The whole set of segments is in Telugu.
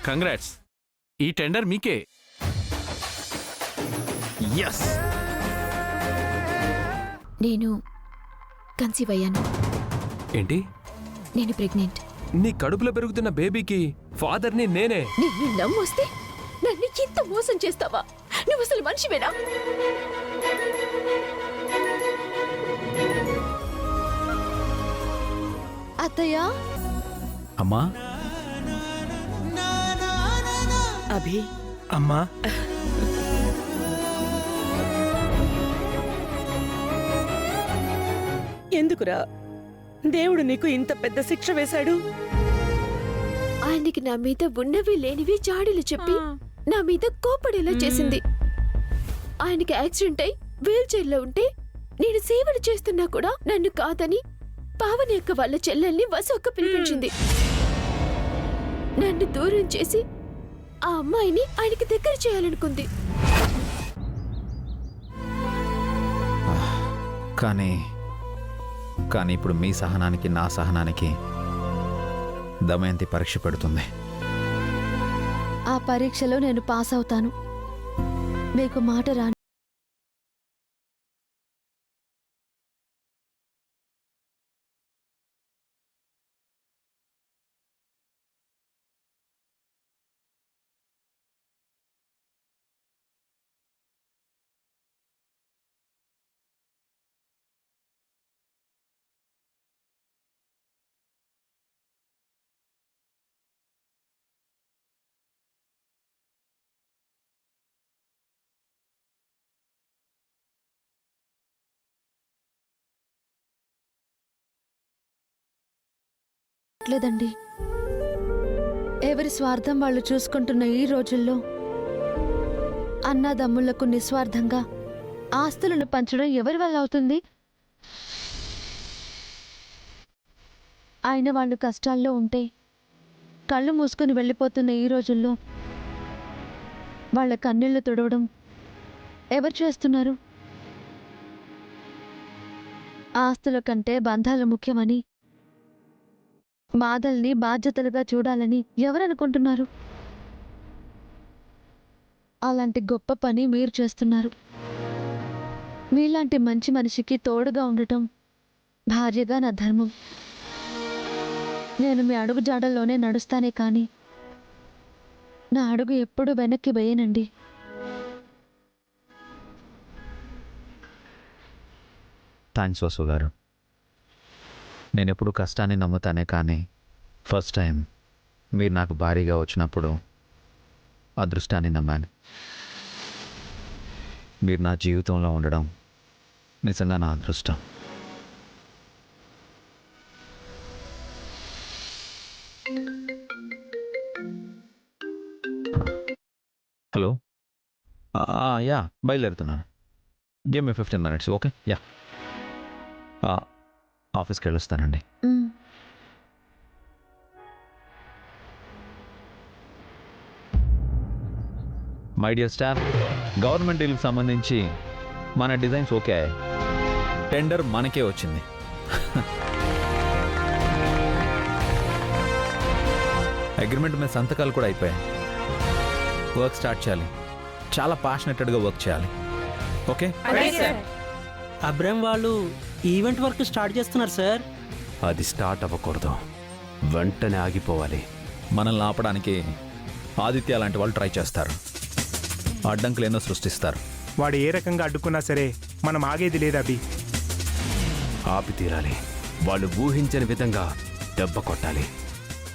కంగ్రాట్స్, ఈ టెండర్ మీకే. ఎస్. నేను కన్సీవ్ అయ్యాను. ఏంటి? నేను ప్రెగ్నెంట్. నీ కడుపులో పెరుగుతున్న బేబీకి ఫాదర్ని నేనే. నిన్ను నమ్మొస్తే నన్ను ఇంత మోసం చేస్తావా? నువ్వు అసలు మనిషివేనా? అత్తయ్య. అమ్మా. అభి. అమ్మా. ఎందుకురా దేవుడు నీకు ఇంత పెద్ద శిక్ష వేశాడు? ఆయనకి నా మీద ఉన్నవి లేనివి చాడీలు చెప్పి నా మీద కోపడేలా చేసింది. ఆయనకి యాక్సిడెంట్ అయి వీల్ చైర్లో ఉంటే నేను సేవలు చేస్తున్నా కూడా నన్ను కాదని పావని యొక్క వాళ్ళ చెల్లెల్ని వసొక్క పిలిపించింది. నన్ను దూరం చేసి ఆ అమ్మాయిని ఆయనకి దగ్గర చేయాలనుకుంది. కానీ ఇప్పుడు మీ సహనానికి నా సహనానికి దమయంతి పరీక్ష పెడుతుంది. ఆ పరీక్షలో నేను పాస్ అవుతాను. మీకు మాట రాని లేదండి. ఎవరి స్వార్థం వాళ్ళు చూసుకుంటున్న ఈ రోజుల్లో అన్నాదమ్ముళ్లకు నిస్వార్థంగా ఆస్తులను పంచడం ఎవరి వల్ల అవుతుంది? ఆయన వాళ్ళు కష్టాల్లో ఉంటే కళ్ళు మూసుకొని వెళ్ళిపోతున్న ఈ రోజుల్లో వాళ్ళ కన్నీళ్లు తుడవడం ఎవరు చేస్తున్నారు? ఆస్తుల కంటే బంధాలు ముఖ్యమని, బాధల్ని బాధ్యతలుగా చూడాలని ఎవరనుకుంటున్నారు? అలాంటి గొప్ప పని మీరు చేస్తున్నారు. మీలాంటి మంచి మనిషికి తోడుగా ఉండటం భార్యగా నా ధర్మం. నేను మీ అడుగు జాడల్లోనే నడుస్తానే కానీ నా అడుగు ఎప్పుడూ వెనక్కి వేయనండి. థ్యాంక్స్ వసు గారు. నేను ఎప్పుడు కష్టాన్ని నమ్ముతానే కానీ ఫస్ట్ టైం మీరు నాకు భారీగా వచ్చినప్పుడు అదృష్టాన్ని నమ్మాను. మీరు నా జీవితంలో ఉండడం నిజంగా నా అదృష్టం. హలో. యా, బయలుదేరుతున్నాను. Give me 15 minutes. Okay. Yeah, ఆఫీస్కి వెళ్ళొస్తానండి. మై డియర్ స్టాఫ్, గవర్నమెంట్ డీల్కి సంబంధించి మన డిజైన్స్ ఓకే, టెండర్ మనకే వచ్చింది. అగ్రిమెంట్ మీద సంతకాలు కూడా అయిపోయాయి. వర్క్ స్టార్ట్ చేయాలి. చాలా ప్యాషనెటెడ్గా వర్క్ చేయాలి. ఓకే. అబ్రామ్ వాళ్ళు ఈవెంట్ వర్క్ స్టార్ట్ చేస్తున్నారు సార్. అది స్టార్ట్ అవ్వకూడదు, వెంటనే ఆగిపోవాలి. మనల్ని ఆపడానికి ఆదిత్య లాంటి వాళ్ళు ట్రై చేస్తారు, అడ్డంకులు ఎన్నో సృష్టిస్తారు. వాడు ఏ రకంగా అడ్డుకున్నా సరే మనం ఆగేది లేదభి. ఆపి తీరాలి. వాళ్ళు ఊహించని విధంగా దెబ్బ కొట్టాలి.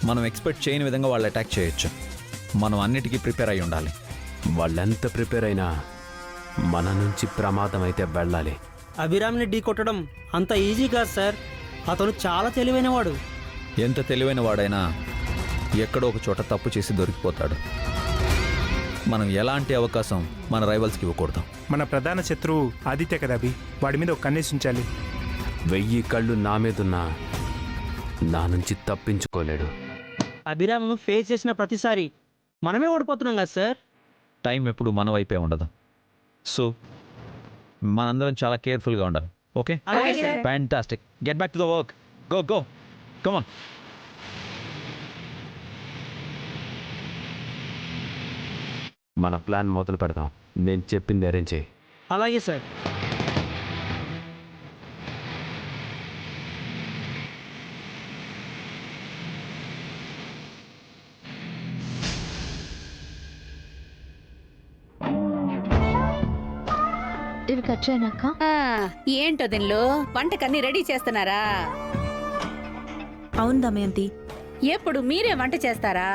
మనం ఎక్స్పెక్ట్ చేయని విధంగా వాళ్ళు అటాక్ చేయొచ్చు. మనం అన్నిటికీ ప్రిపేర్ అయి ఉండాలి. వాళ్ళెంత ప్రిపేర్ అయినా మన నుంచి ప్రమాదం అయితే వెళ్ళాలి. అభిరామ్ని ఢీ కొట్టడం అంత ఈజీ కాదు సార్. అతను చాలా తెలివైనవాడు. ఎంత తెలివైన వాడైనా ఎక్కడో ఒక చోట తప్పు చేసి దొరికిపోతాడు. మనం ఎలాంటి అవకాశం మన రైవల్స్కి ఇవ్వకూడదు. మన ప్రధాన శత్రువు ఆదిత్య కదా అభి, వాడి మీద ఒక కన్నేసి ఉంచాలి. 1000 కళ్ళు నా మీదున్నా నా నుంచి తప్పించుకోలేడు. అభిరామ్ ఫేస్ చేసిన ప్రతిసారి మనమే ఓడిపోతున్నాం కదా సార్. టైం ఎప్పుడు మన వైపే ఉండదు. సో మనందరం చాలా కేర్ఫుల్గా ఉండాలి. Okay, fantastic. Get back to the work. Go go, come on. మన ప్లాన్ మొదలు పెడదాం. నేను చెప్పింది అరేంజ్ చేయి. అలాగే సార్. ఇవి కట్ చేయనక్క. ఏంటో దీనిలో వంటకన్నీ రెడీ చేస్తున్నారా? అవును దమయంతి. ఎప్పుడు మీరే వంట చేస్తారా?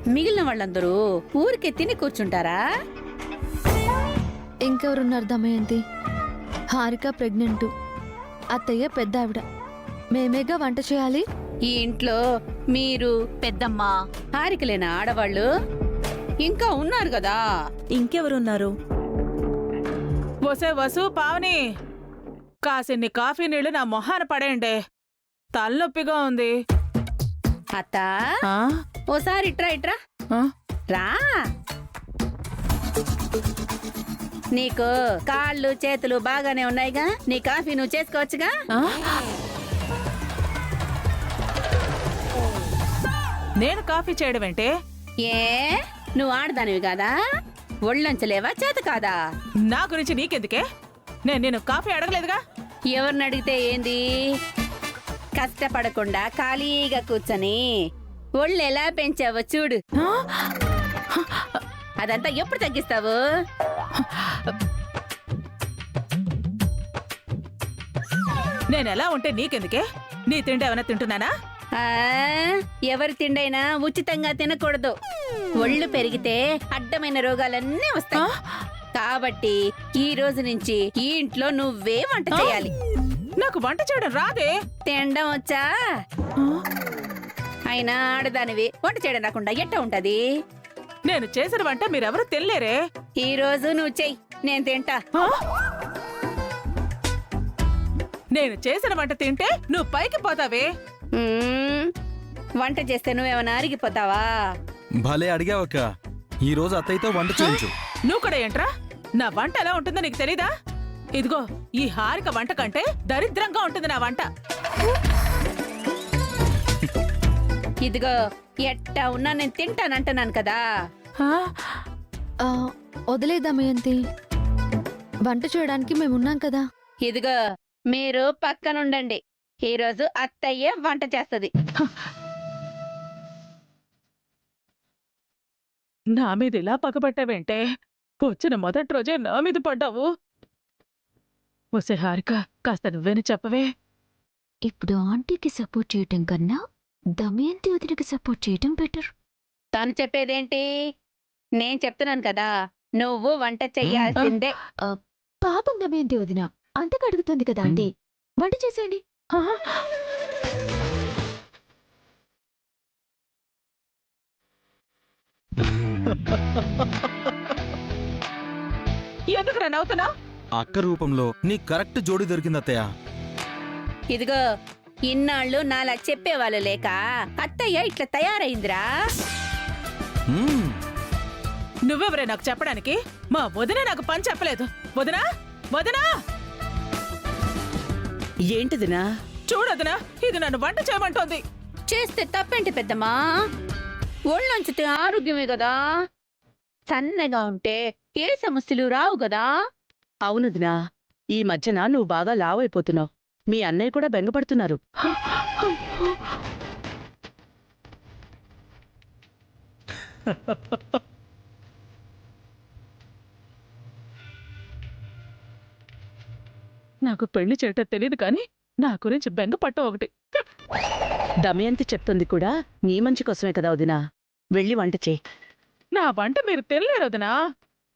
మిగిలిన వాళ్ళందరూ ఊరికే తిని కూర్చుంటారా? ఇంకెవరున్నారు దమయంతి? హారిక ప్రెగ్నెంట్, అత్తయ్య పెద్ద ఆవిడ, మేమేగా వంట చేయాలి. ఈ ఇంట్లో మీరు పెద్దమ్మ హారికలేన ఆడవాళ్ళు ఇంకా ఉన్నారు కదా. ఇంకెవరున్నారు? వసే వసు పావని, కాసిన్ని కాఫీ నీళ్లు నా మొహాన పడేయండి, తలనొప్పిగా ఉంది. అత్త ఆ? ఓసారి ఇట్రా ఇట్రా ఆ? రా. నీకు కాళ్ళు చేతులు బాగానే ఉన్నాయిగా, నీ కాఫీ నువ్వు చేసుకోవచ్చుగా. ఆ? నేను కాఫీ చేయడం ఏంటే? ఏ నువ్వు ఆడదానివి కాదా? ఒళ్ళొంచలేవా, చేత కాదా? నా గురించి నీకెందుకే? నేను కాఫీ అడగలేదుగా. ఎవరిని అడిగితే ఏంది? కష్టపడకుండా ఖాళీగా కూర్చొని ఒళ్ళు ఎలా పెంచావో చూడు. అదంతా ఎప్పుడు తగ్గిస్తావు? నేను ఎలా ఉంటే నీకెందుకే? నీ తిండి ఏమైనా తింటున్నానా? ఆ, ఎవరి తిండైనా ఉచితంగా తినకూడదు. ఒళ్ళు పెరిగితే అడ్డమైన రోగాలన్నీ వస్తాయి. కాబట్టి ఈ రోజు నుంచి ఈ ఇంట్లో నువ్వే వంట చేయాలి. నాకు వంట చేయడం రాదే. తినడం వచ్చా? అయినా ఆడదానివి వంట చేయడం రాకుండా ఎట్ట ఉంటది? నేను చేసిన వంట మీరెవరూ తినలేరే. ఈ రోజు నువ్వు చెయ్యి, నేను తింటా. ఆ? నేను చేసిన వంట తింటే నువ్వు పైకి పోతావే. మ్మ్. వంట చేస్తే నువ్వేమైనా అరిగిపోతావా? భలే అడిగావక్క. ఈ రోజు అత్తయ్యతో వంట చేయించు. నువ్వు కూడా ఏంట్రా? నా వంట ఎలా ఉంటుందో నీకు తెలీదా? ఇదిగో, ఈ హారిక వంట కంటే దరిద్రంగా ఉంటుంది నా వంట. ఇదిగో, ఎట్టా ఉన్నా నేను తింటానంటున్నాను కదా. ఆ? వదిలే దమయంతి, వంట చేయడానికి మేమున్నాం కదా. ఇదిగో, మీరు పక్కనుండండి. ఈ రోజు అత్తయ్య వంట చేస్తది. నా మీద ఇలా పగబట్టావేంటే? వచ్చిన మొదటి రోజే నా మీద పడ్డావు. వసే హారిక, కాస్త నువ్వేని చెప్పవే. ఇప్పుడు ఆంటీకి సపోర్ట్ చేయటం కన్నా దమయంతి వదిలికి సపోర్ట్ చేయటం బెటర్. తను చెప్పేదేంటి? నేను చెప్తున్నాను కదా, నువ్వు వంట చెయ్యాల్సిందే. పాపం దమయంతి వదిన అంతకు అడుగుతుంది కదా ఆంటీ, వంట చేసేయండి. ఆ? ఎందుకురా నవ్వుతున్నావు? అక్క రూపంలో నీ కరెక్ట్ జోడి దొరికింది అత్తయ్య. ఇదిగో, ఇన్నాళ్ళు నాలా చెప్పేవాళ్ళు లేక అత్తయ్య ఇట్లా తయారైందిరా. మ్మ్. నువ్వెవరే నాకు చెప్పడానికి? మా వదిన నాకు పని చెప్పలేదు. వదినా, వదినా, ఏంటిదినా? చూడొదినా, ఇది నన్ను వంట చేయమంటోంది. చేస్తే తప్పేంటి పెద్దమ్మా? ఒళ్ళొంచితే ఆరోగ్యమే కదా. సన్నగా ఉంటే ఏ సమస్యలు రావు కదా. అవునుదినా, ఈ మధ్యన నువ్వు బాగా లావైపోతున్నావు. మీ అన్నయ్య కూడా బెంగపడుతున్నారు. నాకు పెళ్లి చేయటం తెలియదు కానీ నా గురించి బెంగపట్ట ఒకటి. దమయంతి చెప్తుంది కూడా నీ మంచి కోసమే కదా వదినా. వెళ్ళి వంట చేయి. నా వంట మీరు తినలేరు వదినా.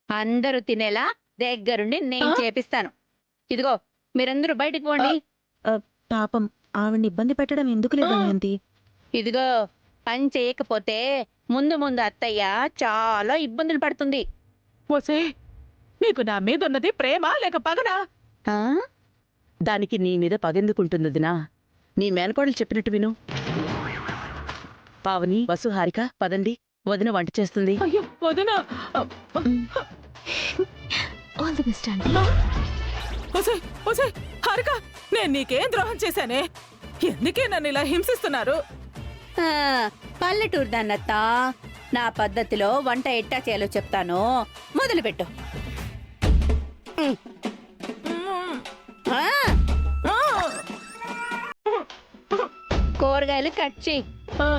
అందరూ తినేలా దగ్గరుండి నేను చేపిస్తాను. ఇదిగో, మీరందరూ బయటికి పోండి. పాపం ఆవిడ్ని ఇబ్బంది పెట్టడం ఎందుకు లేదు దమయంతి? ఇదిగో, పని చేయకపోతే ముందు ముందు అత్తయ్య చాలా ఇబ్బందులు పడుతుంది. ఓసే, నీకు నా మీద ఉన్నది ప్రేమ లేక పగనా? ఆ? దానికి నీ మీద పగెందుకుంటుంది వదినా? నీ మేనకోడలు చెప్పినట్టు విను. పావని, వసు, హారిక పదండి, వదిన వంట చేస్తుంది. అయ్యో వదినా. All the best aunty. ఓసే, ఓసే, హారిక, నేను నీకేం ద్రోహం చేశానే? ఎందుకే నన్ను ఇలా హింసిస్తున్నారు? ఆ, పల్లెటూరు దాన్నత్త, నా పద్ధతిలో వంట ఎట్టా చేయాలో చెప్తాను, మొదలుపెట్టు. ఆ, కూరగాయలు కట్ చేయి. ఆ?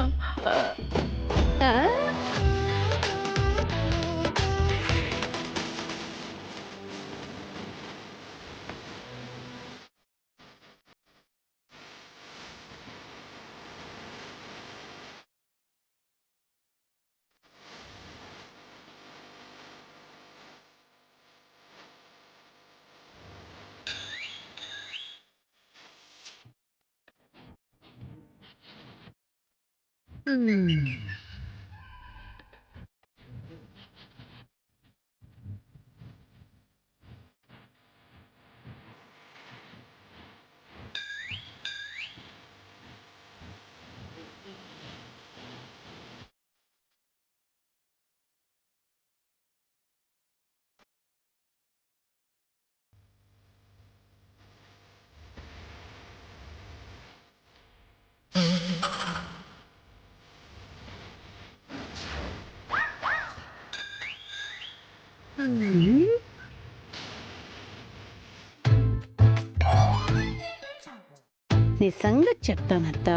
నిజంగా చెప్తానత్తా,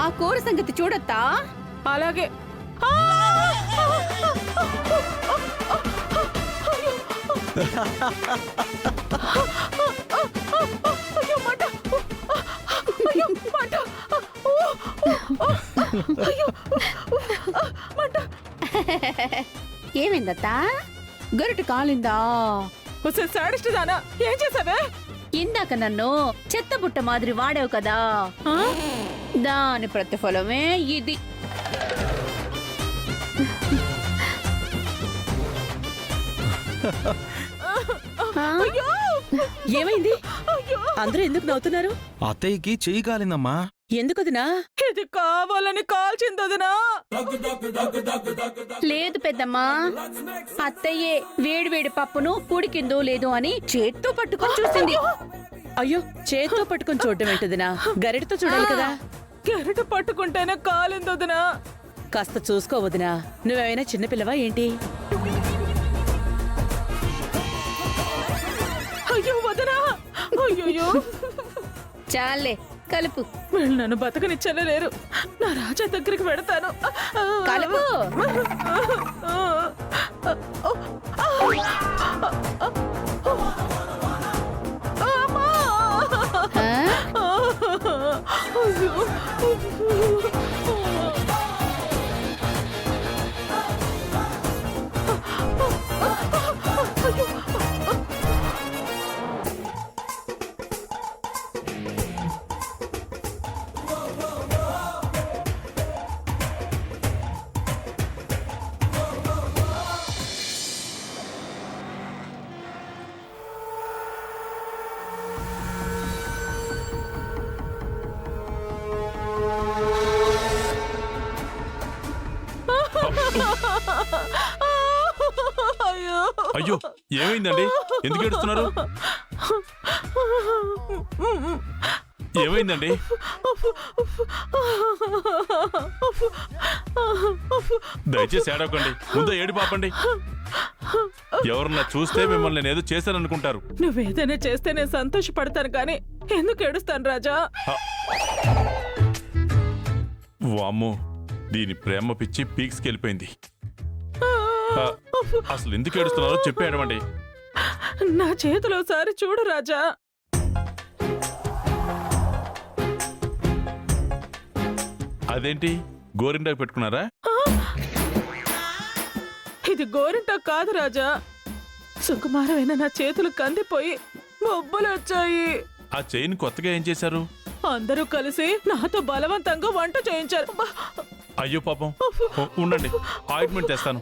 ఆ కూర సంగతి చూడత్తా. అలాగే. అయ్యో, మంట! అయ్యో, మంట! అయ్యో, మంట! ఏమైందత్తా? గొరటు కాలిందా? సాడిస్ట్ దానా, ఏం చేసావే? ఇందాక నన్ను చెత్తబుట్ట మాదిరి వాడావు కదా, దాని ప్రతిఫలమే ఇది. ఏమైంది? అందరూ ఎందుకు నవ్వుతున్నారు? అత్తయ్యకి చెయ్యి కాలిందమ్మా. ఎందుకదినా? ఇది కావాలని కాల్చిందదినా? లేదు పెద్దమ్మా, అత్తయ్యే వేడివేడి పప్పును ఉడికిందో లేదో అని చేత్తో పట్టుకొని చూసింది. అయ్యో, చేత్తో పట్టుకొని చూడటం ఏంటదినా? గరిటతో చూడాలి కదా. గరిట పట్టుకుంటేనే కాలిందదినా? కాస్త చూసుకోవదినా. నువ్వేమైనా చిన్నపిల్లవా ఏంటి? అయ్యో వదనా! అయ్యో, చాలే, కలుపు. వీళ్ళు నన్ను బతకనిచ్చలేరు. నా రాజా దగ్గరికి వెడతాను. కలుపు. అయ్యో, ఏమైందండి? ఎందుకు ఏడుస్తున్నారు? ఏమైందండి? దయచేసి ఏడవకండి, ముందు ఏడు పాపండి. ఎవరన్నా చూస్తే మిమ్మల్ని నేను ఏదో చేశాననుకుంటారు. నువ్వేదైనా చేస్తే నేను సంతోషపడతాను, కానీ ఎందుకు ఏడుస్తాను రాజా? వామ్మో, దీని ప్రేమ పిచ్చి పీక్స్కి వెళ్ళిపోయింది. అసలు ఎందుకు ఏడుస్తున్నారో చెప్పి ఏడవండి. నా చేతిలో సారి చూడు రాజా. అదేంటి, గోరింటాకు పెట్టుకున్నారా? ఇది గోరింటా కాదు రాజా. సుకుమారమైన నా చేతులు కందిపోయి బొబ్బలు వచ్చాయి. ఆ చైన్ కొత్తగా ఏం చేశారు? అందరూ కలిసి నాతో బలవంతంగా వంట చేయించారు. అయ్యో పాపం, ఉండండి, ఆయింట్మెంట్ తెస్తాను.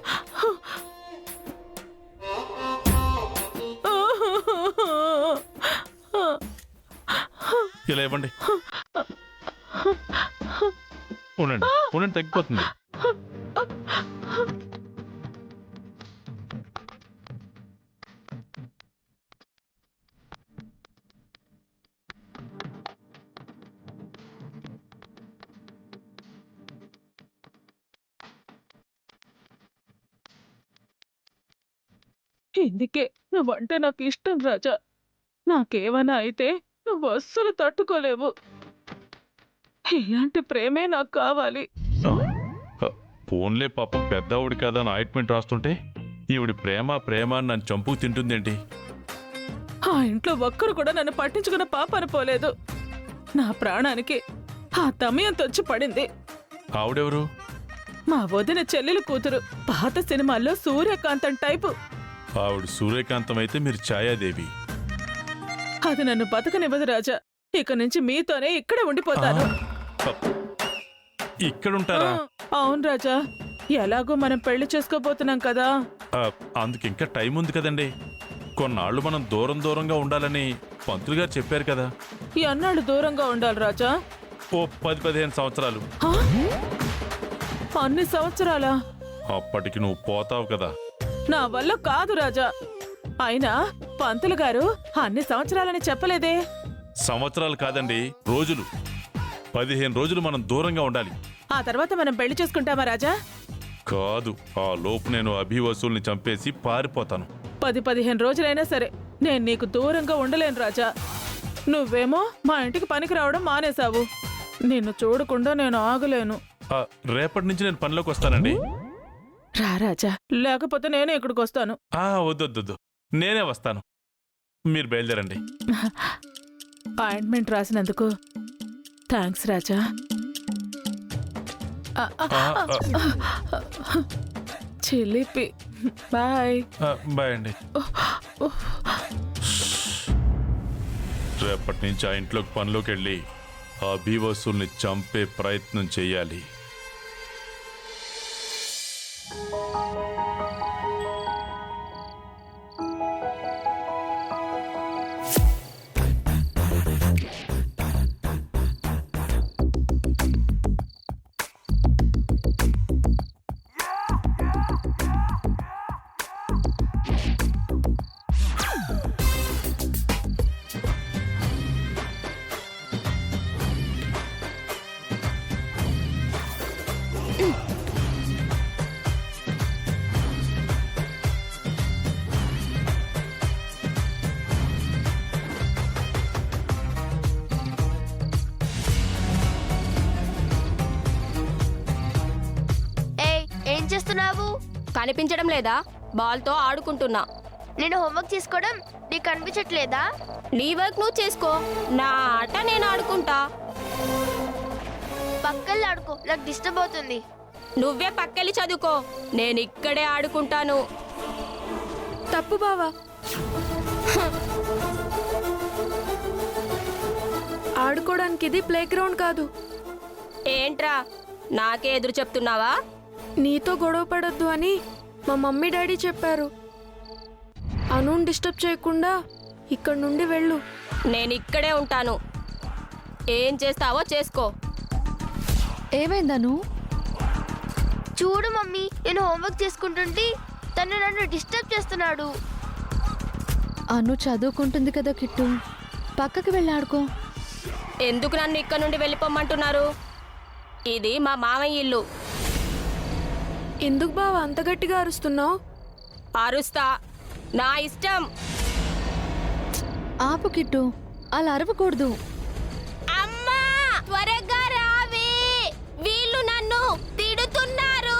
ఇలా ఇవ్వండి. ఉండండి, తగ్గిపోతుంది. ఇందుకే నువ్వంటే నాకు ఇష్టం రాజా. నాకేమైనా అయితే నువ్వు అస్సలు తట్టుకోలేవు. ఇలాంటి ప్రేమే నాకు కావాలి. ఫోన్లే పాపం పెద్దవాడు కదా అని ఆయింట్మెంట్ రాస్తుంటే ఈవిడి ప్రేమ ప్రేమ అని నన్ను చంపుకు తింటుందేంటి? ఆ ఇంట్లో ఒక్కరు కూడా నన్ను పట్టించుకున్న పాప పోలేదు. నా ప్రాణానికి ఆ దమయంతో వచ్చి పడింది. ఆవిడెవరు? మా వదిన చెల్లెలు కూతురు. పాత సినిమాల్లో సూర్యకాంతం టైపు. ఆవిడ సూర్యకాంతం అయితే మీరు ఛాయాదేవి. అది నన్ను బతకనివ్వదు రాజా. ఇక నుంచి మీతోనే ఇక్కడే ఉండిపోతాను. ఇక్కడుంటారా? అవును రాజా. ఎలాగో మనం పెళ్లి చేసుకోబోతున్నాం కదా. అందుకు ఇంకా టైం ఉంది కదండి. కొన్నాళ్ళు మనం దూరం దూరంగా ఉండాలని పంతులు గారు చెప్పారు కదా. ఎన్నాళ్ళు దూరంగా ఉండాలి రాజా? ఓ 10-15 సంవత్సరాలు. అన్ని సంవత్సరాలా? అప్పటికి నువ్వు పోతావు కదా. నా వల్ల కాదు రాజా. అయినా పంతులు గారు అన్ని సంవత్సరాలని చెప్పలేదే. సంవత్సరాలు కాదండి, రోజులు. 15 రోజులు మనం దూరంగా ఉండాలి. ఆ తర్వాత మనం పెళ్లి చేసుకుంటామా రాజా? కాదు, ఆ లోపు నేను అభివసుల్ని చంపేసి పారిపోతాను. 10-15 రోజులైనా సరే నేను నీకు దూరంగా ఉండలేను రాజా. నువ్వేమో మా ఇంటికి పనికి రావడం మానేశావు. నిన్ను చూడకుండా నేను ఆగలేను. రేపటి నుంచి నేను పనిలోకి వస్తానండి. రా రాజా, లేకపోతే నేనే ఇక్కడికి వస్తాను. వద్దొద్దు, నేనే వస్తాను. మీరు బయలుదేరండి. అపాయింట్మెంట్ రాసినందుకు థ్యాంక్స్ రాజా. చిలిపి. బాయ్. బాయ్ అండి. రేపటి నుంచి ఆ ఇంట్లోకి పనిలోకి వెళ్ళి ఆ బీవసుల్ని చంపే ప్రయత్నం చెయ్యాలి. కనిపించడం లేదా? బాల్తో ఆడుకుంటున్నా. నేను హోంవర్క్ చేసుకోవడం నీకు కనిపించట్లేదా? నీ వర్క్ నువ్వు చేసుకో, నా ఆట నేను ఆడుకుంటా. పక్కన ఆడుకో, నాకు డిస్టర్బ్ అవుతుంది. నువ్వే పక్కెళ్ళి చదువుకో, నేను ఇక్కడే ఆడుకుంటాను. తప్పు బావా. ఆడుకోవడానికి ఇది ప్లే గ్రౌండ్ కాదు. ఏంట్రా నాకే ఎదురు చెప్తున్నావా? నీతో గొడవ పడొద్దు అని మా మమ్మీ డాడీ చెప్పారు. అనుని డిస్టర్బ్ చేయకుండా ఇక్కడ నుండి వెళ్ళు. నేను ఇక్కడే ఉంటాను, ఏం చేస్తావో చేసుకో. ఏమైందను? చూడు మమ్మీ, నేను హోంవర్క్ చేసుకుంటుంటే తను నన్ను డిస్టర్బ్ చేస్తున్నాడు. అను చదువుకుంటుంది కదా కిట్టు, పక్కకి వెళ్ళి ఆడుకో. ఎందుకు నన్ను ఇక్కడ నుండి వెళ్ళిపోమ్మంటున్నారు? ఇది మా మామయ్య ఇల్లు. ఎందుకు బావ అంత గట్టిగా అరుస్తున్నావు? అరుస్తా, నా ఇష్టం. ఆపు కిట్టు, అలా అరవకూడదు. అమ్మా త్వరగా రావే, వీళ్ళు నన్ను తిడుతున్నారు.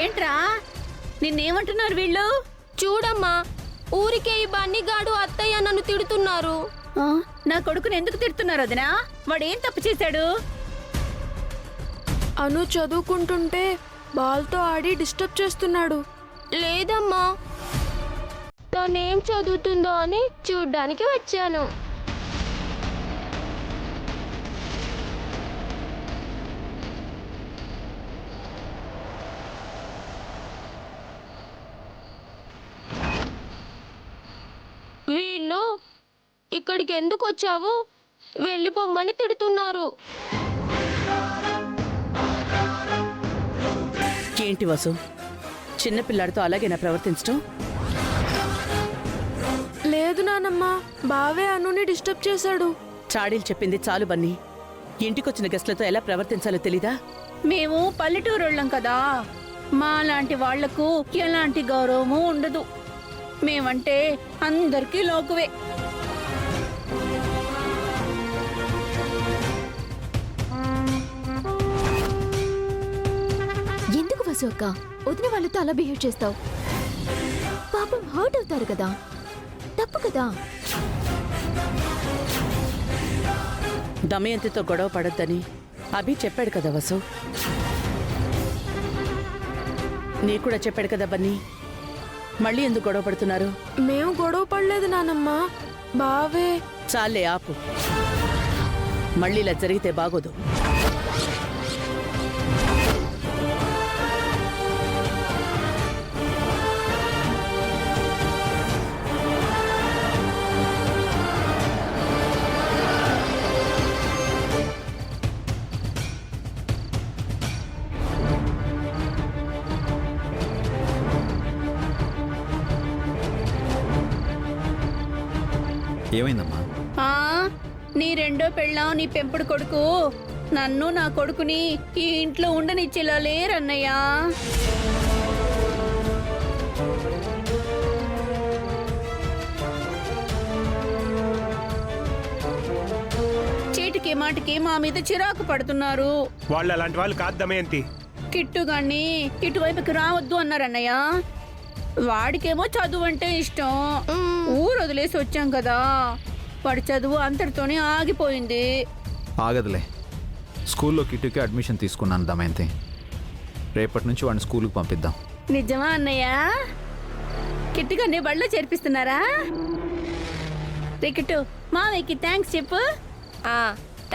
ఏంట్రా నిన్నేమంటున్నారు వీళ్ళు? చూడమ్మా, ఊరికే ఈ బన్నీగాడు అత్తయ్య నన్ను తిడుతున్నారు. నా కొడుకుని ఎందుకు తిడుతున్నారు వదినా? వాడేం తప్పు చేశాడు? అను చదువుకుంటుంటే బాల్తో ఆడి డిస్టర్బ్ చేస్తున్నాడు. లేదమ్మా, తనేం చదువుతుందో అని చూడ్డానికి వచ్చాను. వీళ్ళు ఇక్కడికి ఎందుకు వచ్చావు? వెళ్ళిపోమ్మని తిడుతున్నారు. ఏంటి వసు, చిన్నపిల్లాడితో అలాగేనా ప్రవర్తించడం? లేదు నానమ్మ, బావే అనుని డిస్టర్బ్ చేశాడు. చాడీలు చెప్పింది చాలు బన్నీ. ఇంటికొచ్చిన గెస్ట్లతో ఎలా ప్రవర్తించాలో తెలీదా? మేము పల్లెటూరోళ్ళం కదా, మా లాంటి వాళ్లకు ఎలాంటి గౌరవము ఉండదు. మేమంటే అందరికీ లోకువే. ఎందుకు వసు అక్క వదిన వాళ్ళతో అలా బిహేవ్ చేస్తావు? పాపం హర్ట్ అవుతారు కదా, తప్పు కదా. దమయంతితో గొడవ పడొద్దని అభి చెప్పాడు కదా వసు. నీ కూడా చెప్పాడు కదా బన్నీ. మళ్ళీ ఎందుకు గొడవ పడుతున్నారు? మేము గొడవ పడలేదు నానమ్మ, బావే. చాలే ఆపు, మళ్ళీ ఇలా జరిగితే బాగోదు. ఏమైందమ్మా? ఆ నీ రెండో పెళ్ళాం, నీ పెంపుడు కొడుకు నన్ను నా కొడుకుని ఈ ఇంట్లో ఉండనిచ్చేలా లేరన్నయ్యా. చీటికి మాటికి మా మీద చిరాకు పడుతున్నారు. వాళ్ళు అలాంటి వాళ్ళు కాదు దమయంతి. కిట్టుగాన్ని ఇటువైపుకి రావద్దు అన్నారన్నయ్య. వాడికేమో చదువు అంటే ఇష్టం. ఊరు వదిలేసి వచ్చాం కదా, వాడి చదువు అంతటితోనే ఆగిపోయింది. ఆగదులే. స్కూల్లో కిట్టుకి అడ్మిషన్ తీసుకున్నాను దమయంతి. రేపటి నుంచి వాడిని స్కూల్కి పంపిద్దాం. నిజమా అన్నయ్య? కిట్టుగాన్ని బడిలో చేర్పిస్తున్నారా? రే కిట్టు, మావయ్యకి థ్యాంక్స్ చెప్పు.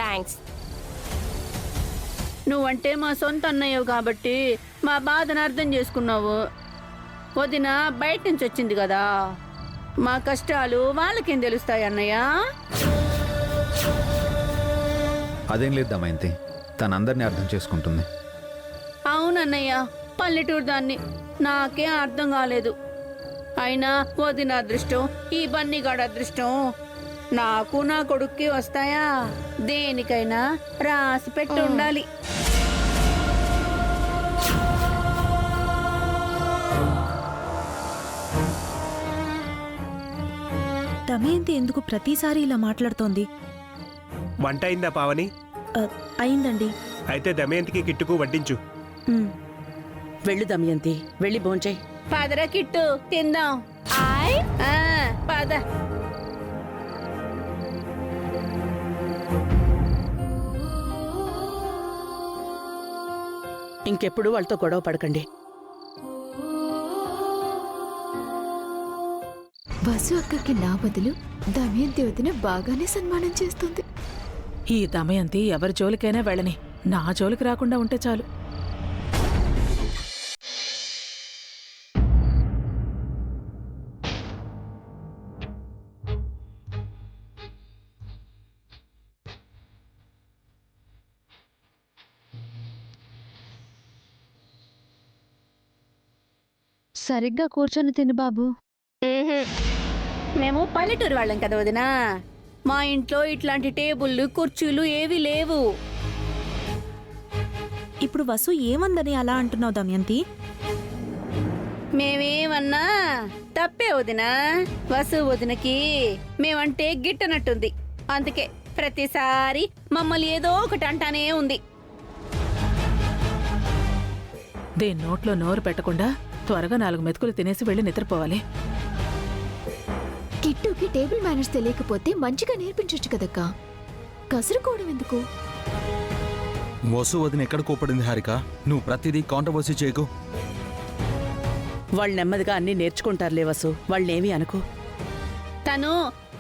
థ్యాంక్స్. నువ్వంటే మా సొంత అన్నయ్యవు కాబట్టి మా బాధను అర్థం చేసుకున్నావు. వదిన బయట నుంచి వచ్చింది కదా, మా కష్టాలు వాళ్ళకేం తెలుస్తాయి అన్నయ్య? అదేం లేదు దమయంతి, తనందరినీ అర్థం చేసుకుంటుంది. అవునన్నయ్య, పల్లెటూరు దాన్ని నాకే అర్థం కాలేదు. అయినా వదిన అదృష్టం, ఈ బన్నీగాడు అదృష్టం నాకు నా కొడుక్కి వస్తాయా? దేనికైనా రాసి పెట్టి ఉండాలి. దమయంతి ఎందుకు ప్రతిసారి ఇలా మాట్లాడుతోంది? వంట అయిందా పావని? అయిందండి. అయితే దమయంతికి కిట్టుకు వడ్డించు. వెళ్ళు దమయంతి, వెళ్ళి భోంచేయ్. పదరా కిట్టు, తిందాం. పద. ఇంకెప్పుడు వాళ్ళతో గొడవ పడకండి. వసు అక్కకి నా బదులు దమయంతి వదిన బాగానే సన్మానం చేస్తుంది. ఈ దమయంతి ఎవరి జోలికైనా వెళ్ళని, నా జోలికి రాకుండా ఉంటే చాలు. సరిగ్గా కూర్చొని తిను బాబు. మేము పల్లెటూరు వాళ్ళం కదా వదినా, మా ఇంట్లో ఇట్లాంటి టేబుల్లు కుర్చీలు ఏవి లేవు. ఇప్పుడు వసు ఏమందని అలా అంటున్నావు దమయంతి? మేమేమన్నా తప్పే వదినా. వసు వదినకి మేమంటే గిట్టనట్టుంది, అందుకే ప్రతిసారి మమ్మల్ని ఏదో ఒకటి అంటానే ఉంది. దేని నోట్లో నోరు పెట్టకుండా త్వరగా 4 మెతుకులు తినేసి వెళ్ళి నిద్రపోవాలి. కిట్టుకి టేబుల్ మేనర్స్ తెలియకపోతే మంచిగా నేర్పించొచ్చు కదక్కా, కసురుకోవడం ఎందుకు? వసు వదిన ఎక్కడ కోపడింది హారిక? నువ్వు ప్రతిదీ కాంట్రవర్సీ చేయకు. వాళ్ళు నెమ్మదిగా అన్నీ నేర్చుకుంటారులే వసు, వాళ్ళేమీ అనుకో. తను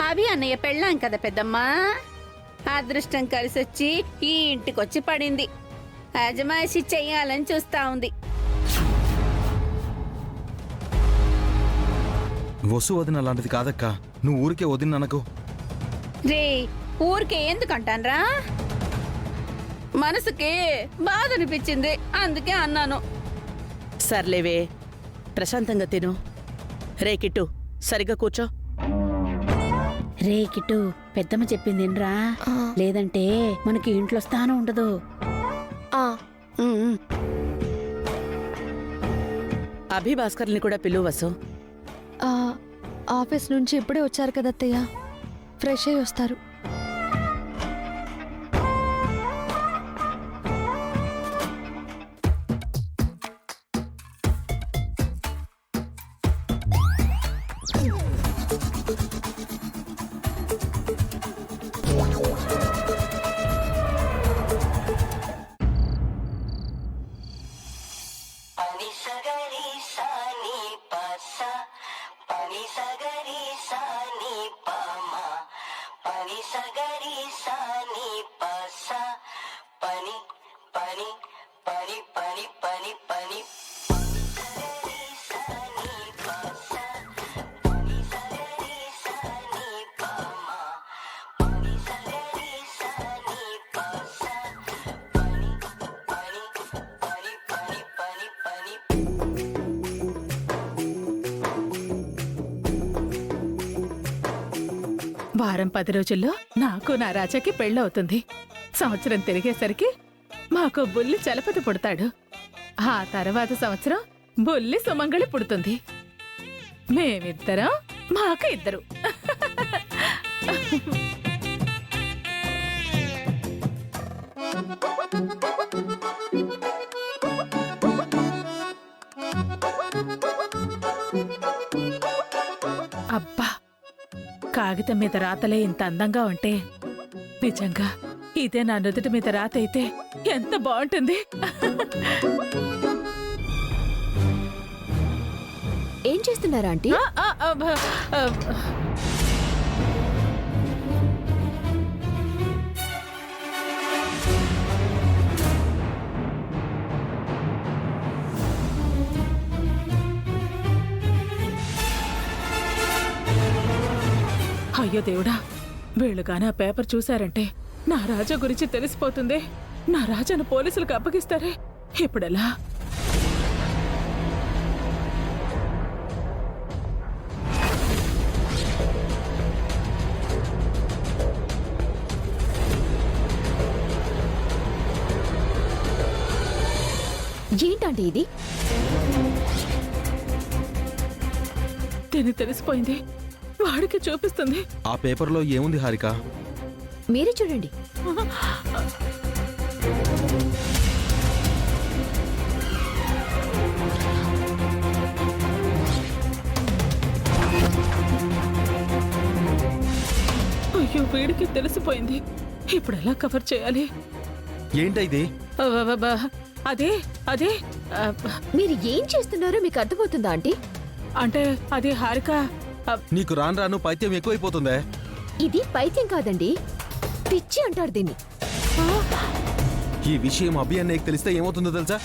అభి అన్నయ్య పెళ్ళాం కదా పెద్దమ్మా, అదృష్టం కలిసొచ్చి ఈ ఇంటికొచ్చి పడింది. అజమాయిషి చెయ్యాలని చూస్తా ఉంది. వసు వదిన అలాంటిది కాదక్కా, నువ్వు ఊరికే వదిన అనకు. రే, ఊరికే ఎందుకంటాన్రా? మనసుకి బాధ అనిపించింది, అందుకే అన్నాను. సర్లేవే, ప్రశాంతంగా తిను. రే కిట్టు, సరిగ్గా కూర్చో. రే కిట్టు, పెద్దమ్మ చెప్పిందిరా, లేదంటే మనకి ఇంట్లో స్థానం ఉండదు. అభిభాస్కర్ని కూడా పిలువు వసు. ఆఫీస్ నుంచి ఇప్పుడే వచ్చారు కదా అత్తయ్య, ఫ్రెష్ అయ్యి వస్తారు. వారం 10 రోజుల్లో నాకు నా రాజాకి పెళ్ళవుతుంది. సంవత్సరం తిరిగేసరికి మాకు బుల్లి చలపతి పుడతాడు. ఆ తర్వాత సంవత్సరం బుల్లి సుమంగళి పుడుతుంది. మేమిద్దరం, మాకు ఇద్దరు. అబ్బా, కాగితం మీద రాతలే ఇంత అందంగా ఉంటే నిజంగా ఇదే నా నుదుటి మీద రాత అయితే ఎంత బాగుంటుంది. ఏం చేస్తున్నారా ఆంటీ? అయ్యో దేవుడా, వీళ్ళు గాని ఆ పేపర్ చూశారంటే నా రాజా గురించి తెలిసిపోతుంది. నా రాజాను పోలీసులకు అప్పగిస్తారే, ఇప్పుడెలా? ఏంటంటే ఇది? దీనికి తెలిసిపోయింది, వాడికి చూపిస్తుంది. ఆ పేపర్లో ఏముంది హారిక? మీరే చూడండి. అయ్యో, వీడికి తెలిసిపోయింది. ఇప్పుడు ఎలా కవర్ చేయాలి? ఏంటైది? అదే అదే మీరు ఏం చేస్తున్నారో మీకు అర్థమవుతుందా ఆంటీ? అంటే అది హారిక. నీకు రాను రాను పైత్యం ఎక్కువైపోతుందే. ఇది పైత్యం కాదండి, పిచ్చి అంటారు దీన్ని. ఈ విషయం అభి అన్నయ్యకి తెలిస్తే ఏమవుతుందో తెలుసా?